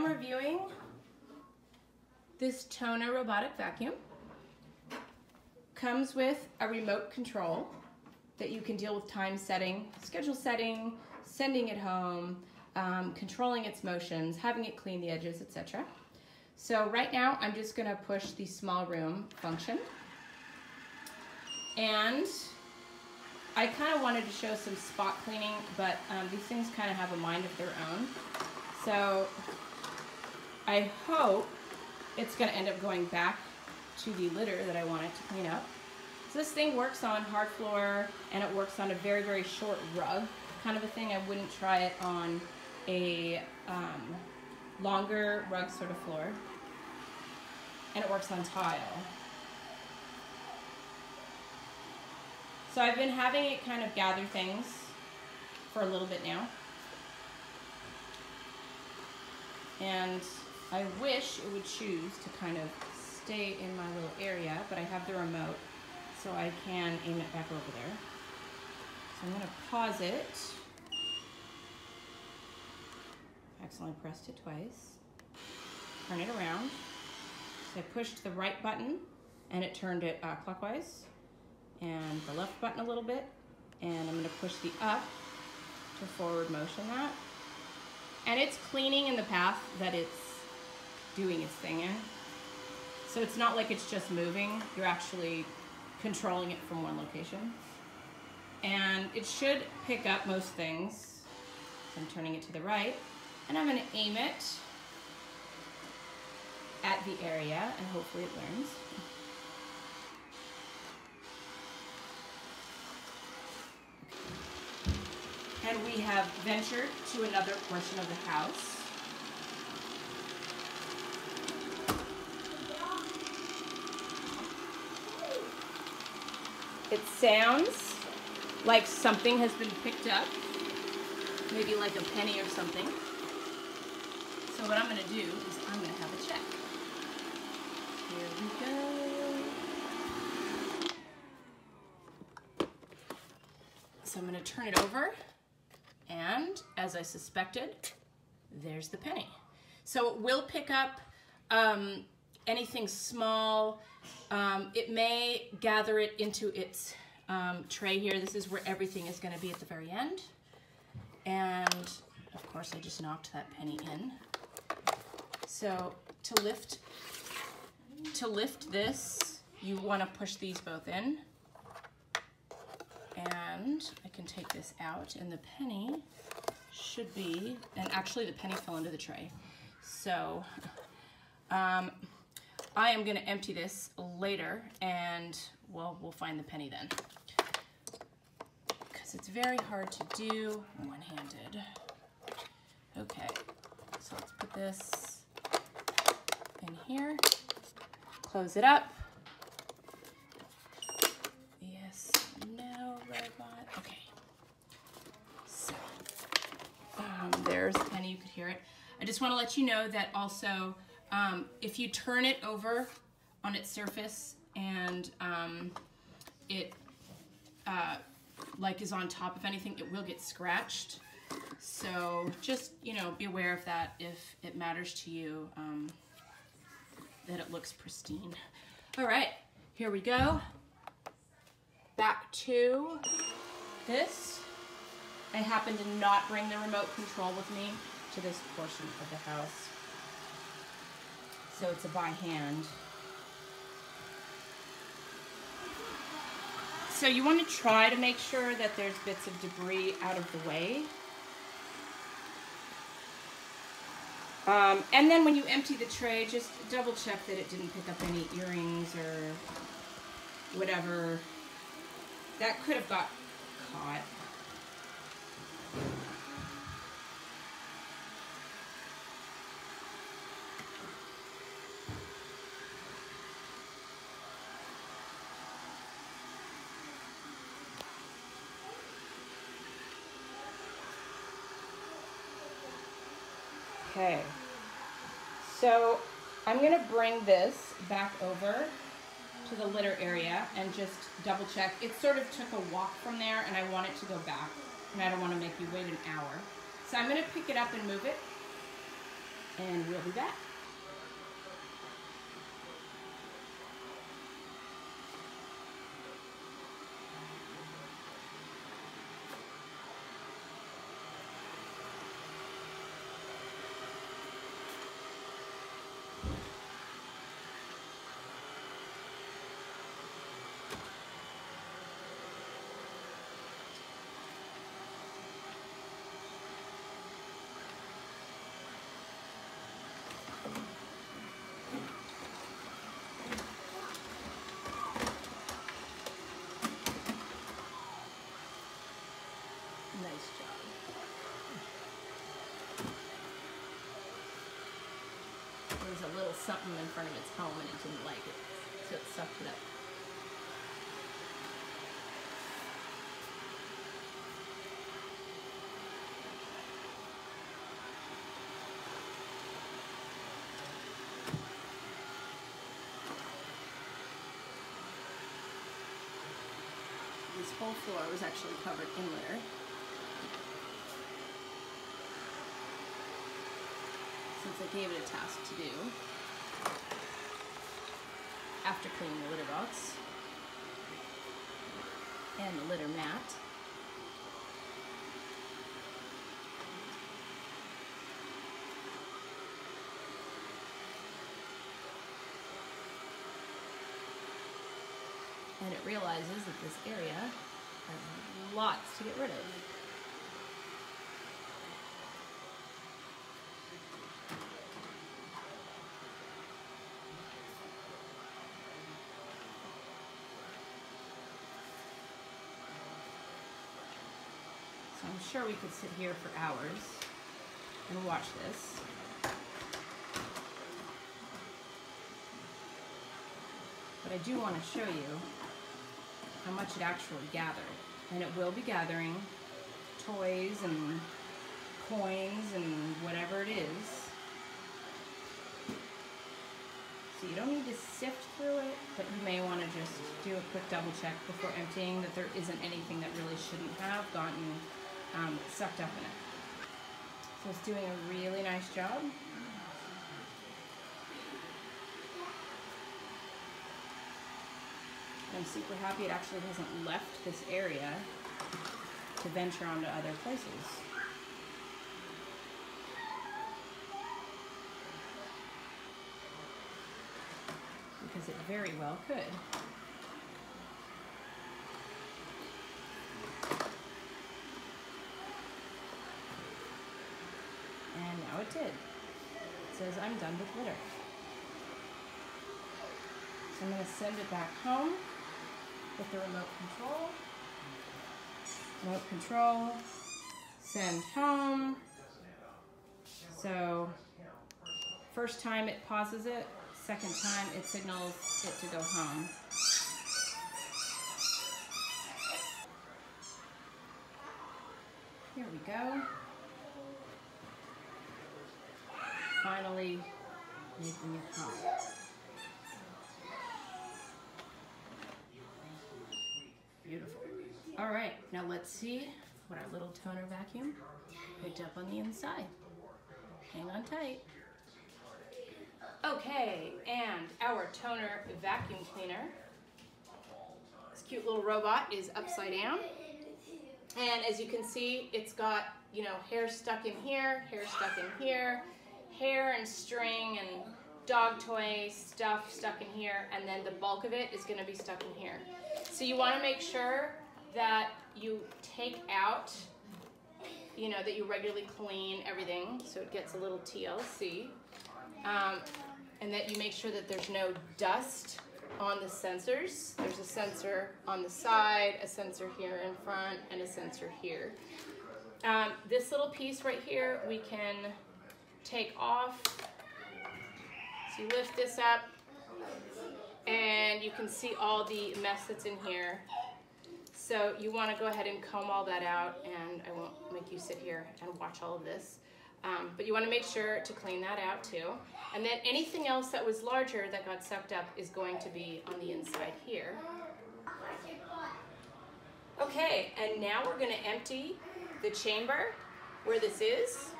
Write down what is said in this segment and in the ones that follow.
reviewing this TONOR Robotic vacuum. Comes with a remote control that you can deal with time setting, schedule setting, sending it home, controlling its motions, having it clean the edges, etc. So right now I'm just going to push the small room function. And I kind of wanted to show some spot cleaning, but these things kind of have a mind of their own. So I hope it's going to end up going back to the litter that I want it to clean up. So this thing works on hard floor, and it works on a very, very short rug kind of a thing. I wouldn't try it on a longer rug sort of floor. And it works on tile. So I've been having it kind of gather things for a little bit now. And I wish it would choose to kind of stay in my little area, but I have the remote, so I can aim it back over there. So I'm going to pause it. Accidentally pressed it twice. Turn it around. So I pushed the right button and it turned it clockwise, and the left button a little bit, and I'm going to push the up to forward motion that. And it's cleaning in the path that it's doing its thing in. So it's not like it's just moving, you're actually controlling it from one location. And it should pick up most things. So I'm turning it to the right, and I'm going to aim it at the area, and hopefully it learns. And we have ventured to another portion of the house. It sounds like something has been picked up, maybe like a penny or something. So what I'm going to do is I'm going to have a check. Here we go. So I'm going to turn it over, and as I suspected, there's the penny. So it will pick up anything small. It may gather it into its tray here. This is where everything is going to be at the very end. And of course I just knocked that penny in. So to lift this, you want to push these both in. And I can take this out, and the penny should be, and actually the penny fell into the tray. So I am going to empty this later, and well, we'll find the penny then, because it's very hard to do one-handed. Okay, so let's put this in here, close it up. Yes, no, robot. Okay, so there's the penny. You could hear it. I just want to let you know that also, if you turn it over on its surface and it like is on top of anything, it will get scratched. So just, you know, be aware of that if it matters to you, that it looks pristine. All right, here we go. Back to this. I happen to not bring the remote control with me to this portion of the house, so it's a by hand. So you want to try to make sure that there's bits of debris out of the way. And then when you empty the tray, just double check that it didn't pick up any earrings or whatever that could have got caught. Okay, so I'm going to bring this back over to the litter area and just double check. It sort of took a walk from there, and I want it to go back, and I don't want to make you wait an hour. So I'm going to pick it up and move it. and we'll be back. Nice job. There was a little something in front of its home and it didn't like it, so it sucked it up. This whole floor was actually covered in litter. Since I gave it a task to do after cleaning the litter box and the litter mat. And it realizes that this area has lots to get rid of. So I'm sure we could sit here for hours and watch this. But I do want to show you how much it actually gathered. And it will be gathering toys and coins and whatever it is. So you don't need to sift through it, but you may want to just do a quick double check before emptying that there isn't anything that really shouldn't have gotten sucked up in it. So it's doing a really nice job. I'm super happy it actually hasn't left this area to venture onto other places. Because it very well could. And now it did. It says I'm done with litter. So I'm going to send it back home with the remote control. Remote control, send home. So first time it pauses it, second time it signals it to go home. Here we go. Finally making it home. Beautiful. All right, now let's see what our little toner vacuum picked up on the inside. Hang on tight. Okay, and our toner vacuum cleaner, this cute little robot, is upside down. And as you can see, it's got, you know, hair stuck in here, hair stuck in here, hair and string and dog toy stuff stuck in here, and then the bulk of it is going to be stuck in here. So you want to make sure that you take out, you know, that you regularly clean everything so it gets a little TLC, and that you make sure that there's no dust on the sensors. There's a sensor on the side, a sensor here in front, and a sensor here. This little piece right here we can take off. So you lift this up and you can see all the mess that's in here. So you want to go ahead and comb all that out, and I won't make you sit here and watch all of this. But you want to make sure to clean that out too. And then anything else that was larger that got sucked up is going to be on the inside here. Okay, and now we're going to empty the chamber where this is.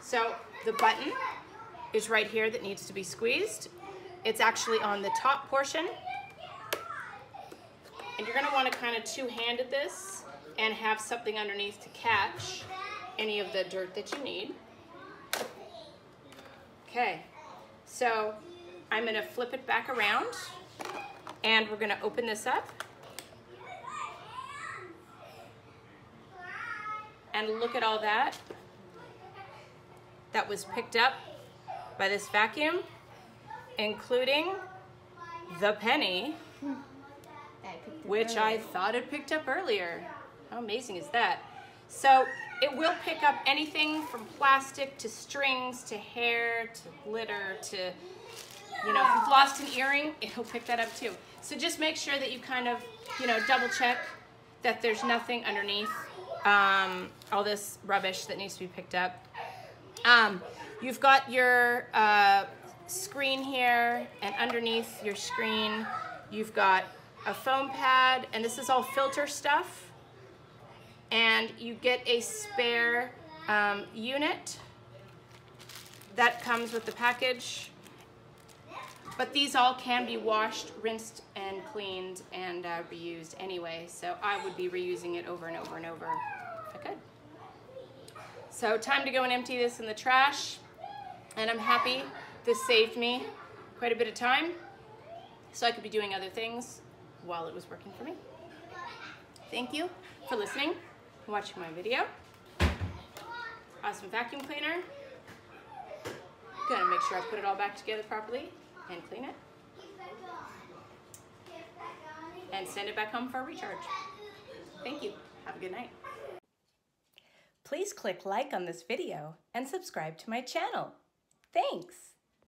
So the button is right here that needs to be squeezed. It's actually on the top portion. And you're gonna wanna kind of two-handed this and have something underneath to catch any of the dirt that you need. Okay, so I'm gonna flip it back around and we're gonna open this up. And look at all that was picked up by this vacuum, including the penny, which I thought it picked up earlier. How amazing is that? So it will pick up anything from plastic to strings to hair to glitter to, you know, if you've lost an earring, it'll pick that up too. So just make sure that you kind of, you know, double check that there's nothing underneath all this rubbish that needs to be picked up. You've got your screen here, and underneath your screen, you've got a foam pad, and this is all filter stuff. And you get a spare unit that comes with the package. But these all can be washed, rinsed, and cleaned, and reused anyway. So I would be reusing it over and over and over if I could. So time to go and empty this in the trash. And I'm happy this saved me quite a bit of time, so I could be doing other things while it was working for me. Thank you for listening and watching my video. Awesome vacuum cleaner. Gonna make sure I put it all back together properly and clean it. And send it back home for a recharge. Thank you. Have a good night. Please click like on this video and subscribe to my channel. Thanks.